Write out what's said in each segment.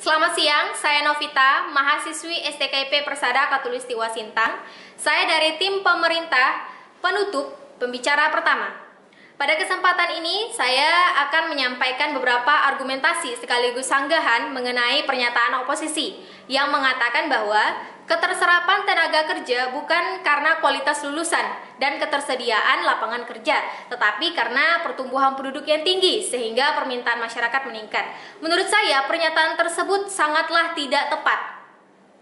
Selamat siang, saya Novita, mahasiswi STKIP Persada Khatulistiwa Sintang. Saya dari tim pemerintah penutup pembicara pertama. Pada kesempatan ini, saya akan menyampaikan beberapa argumentasi sekaligus sanggahan mengenai pernyataan oposisi yang mengatakan bahwa keterserapan tenaga kerja bukan karena kualitas lulusan dan ketersediaan lapangan kerja, tetapi karena pertumbuhan penduduk yang tinggi sehingga permintaan masyarakat meningkat. Menurut saya, pernyataan tersebut sangatlah tidak tepat.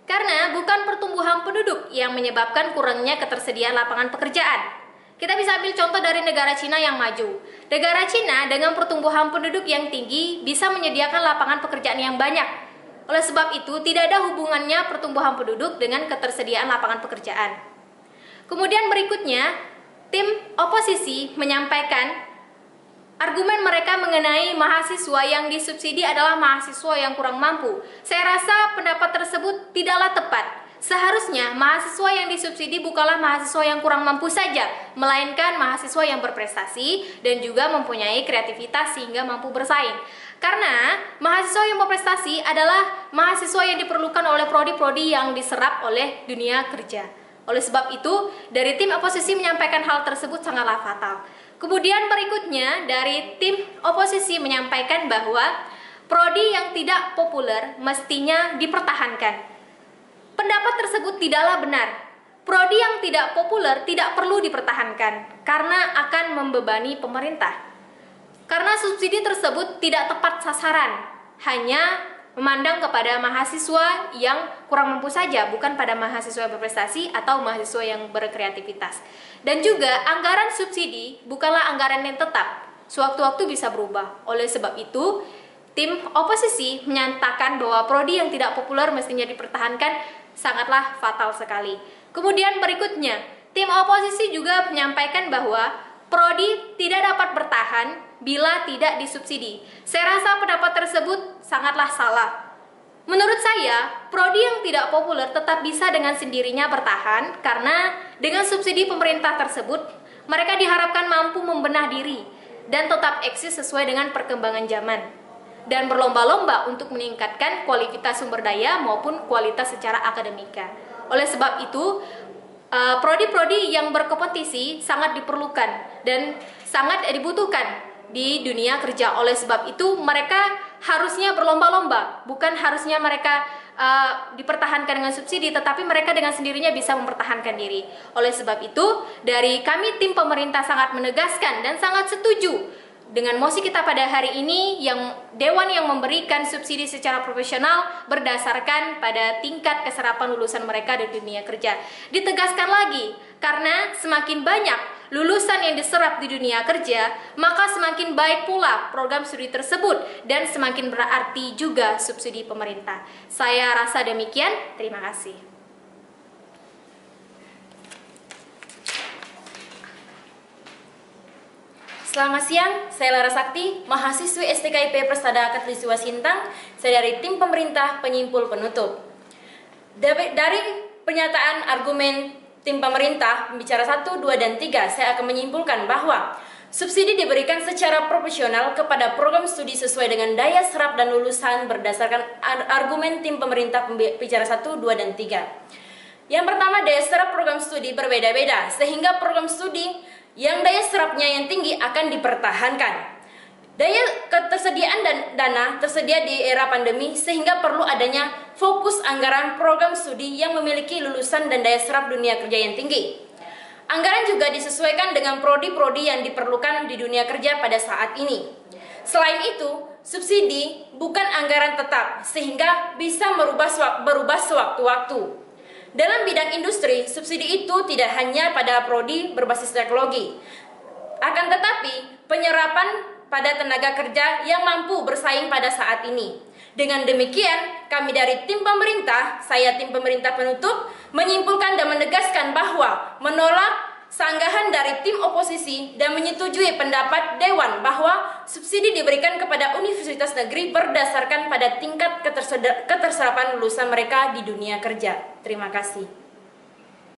Karena bukan pertumbuhan penduduk yang menyebabkan kurangnya ketersediaan lapangan pekerjaan. Kita bisa ambil contoh dari negara Cina yang maju. Negara Cina dengan pertumbuhan penduduk yang tinggi bisa menyediakan lapangan pekerjaan yang banyak. Oleh sebab itu, tidak ada hubungannya pertumbuhan penduduk dengan ketersediaan lapangan pekerjaan. Kemudian berikutnya, tim oposisi menyampaikan argumen mereka mengenai mahasiswa yang disubsidi adalah mahasiswa yang kurang mampu. Saya rasa pendapat tersebut tidaklah tepat. Seharusnya mahasiswa yang disubsidi bukanlah mahasiswa yang kurang mampu saja, melainkan mahasiswa yang berprestasi dan juga mempunyai kreativitas sehingga mampu bersaing. Karena mahasiswa yang berprestasi adalah mahasiswa yang diperlukan oleh prodi-prodi yang diserap oleh dunia kerja. Oleh sebab itu, dari tim oposisi menyampaikan hal tersebut sangatlah fatal. Kemudian berikutnya, dari tim oposisi menyampaikan bahwa prodi yang tidak populer mestinya dipertahankan. Pendapat tersebut tidaklah benar. Prodi yang tidak populer tidak perlu dipertahankan karena akan membebani pemerintah. Karena subsidi tersebut tidak tepat sasaran, hanya memandang kepada mahasiswa yang kurang mampu saja, bukan pada mahasiswa berprestasi atau mahasiswa yang berkreativitas. Dan juga anggaran subsidi bukanlah anggaran yang tetap, sewaktu-waktu bisa berubah. Oleh sebab itu, tim oposisi menyatakan bahwa prodi yang tidak populer mestinya dipertahankan sangatlah fatal sekali. Kemudian berikutnya, tim oposisi juga menyampaikan bahwa prodi tidak dapat bertahan bila tidak disubsidi. Saya rasa pendapat tersebut sangatlah salah. Menurut saya, prodi yang tidak populer tetap bisa dengan sendirinya bertahan karena dengan subsidi pemerintah tersebut, mereka diharapkan mampu membenah diri dan tetap eksis sesuai dengan perkembangan zaman dan berlomba-lomba untuk meningkatkan kualitas sumber daya maupun kualitas secara akademika. Oleh sebab itu, prodi-prodi yang berkompetisi sangat diperlukan dan sangat dibutuhkan di dunia kerja. Oleh sebab itu, mereka harusnya berlomba-lomba, bukan harusnya mereka dipertahankan dengan subsidi, tetapi mereka dengan sendirinya bisa mempertahankan diri. Oleh sebab itu, dari kami tim pemerintah sangat menegaskan dan sangat setuju dengan mosi kita pada hari ini yang Dewan yang memberikan subsidi secara profesional berdasarkan pada tingkat keserapan lulusan mereka di dunia kerja. Ditegaskan lagi, karena semakin banyak lulusan yang diserap di dunia kerja, maka semakin baik pula program studi tersebut dan semakin berarti juga subsidi pemerintah. Saya rasa demikian, terima kasih. Selamat siang, saya Lara Sakti, mahasiswi STKIP Persada Khatulistiwa Sintang. Saya dari tim pemerintah penyimpul penutup. Dari pernyataan argumen tim pemerintah, pembicara 1, 2, dan 3, saya akan menyimpulkan bahwa subsidi diberikan secara proporsional kepada program studi sesuai dengan daya serap dan lulusan berdasarkan argumen tim pemerintah pembicara 1, 2, dan 3. Yang pertama, daya serap program studi berbeda-beda, sehingga program studi yang daya serapnya yang tinggi akan dipertahankan. Daya ketersediaan dan dana tersedia di era pandemi sehingga perlu adanya fokus anggaran program studi yang memiliki lulusan dan daya serap dunia kerja yang tinggi. Anggaran juga disesuaikan dengan prodi-prodi yang diperlukan di dunia kerja pada saat ini. Selain itu, subsidi bukan anggaran tetap sehingga bisa berubah sewaktu-waktu. Dalam bidang industri, subsidi itu tidak hanya pada prodi berbasis teknologi. Akan tetapi, penyerapan pada tenaga kerja yang mampu bersaing pada saat ini. Dengan demikian, kami dari tim pemerintah, saya tim pemerintah penutup, menyimpulkan dan menegaskan bahwa menolak sanggahan dari tim oposisi dan menyetujui pendapat Dewan bahwa subsidi diberikan kepada universitas negeri berdasarkan pada tingkat keterserapan lulusan mereka di dunia kerja. Terima kasih.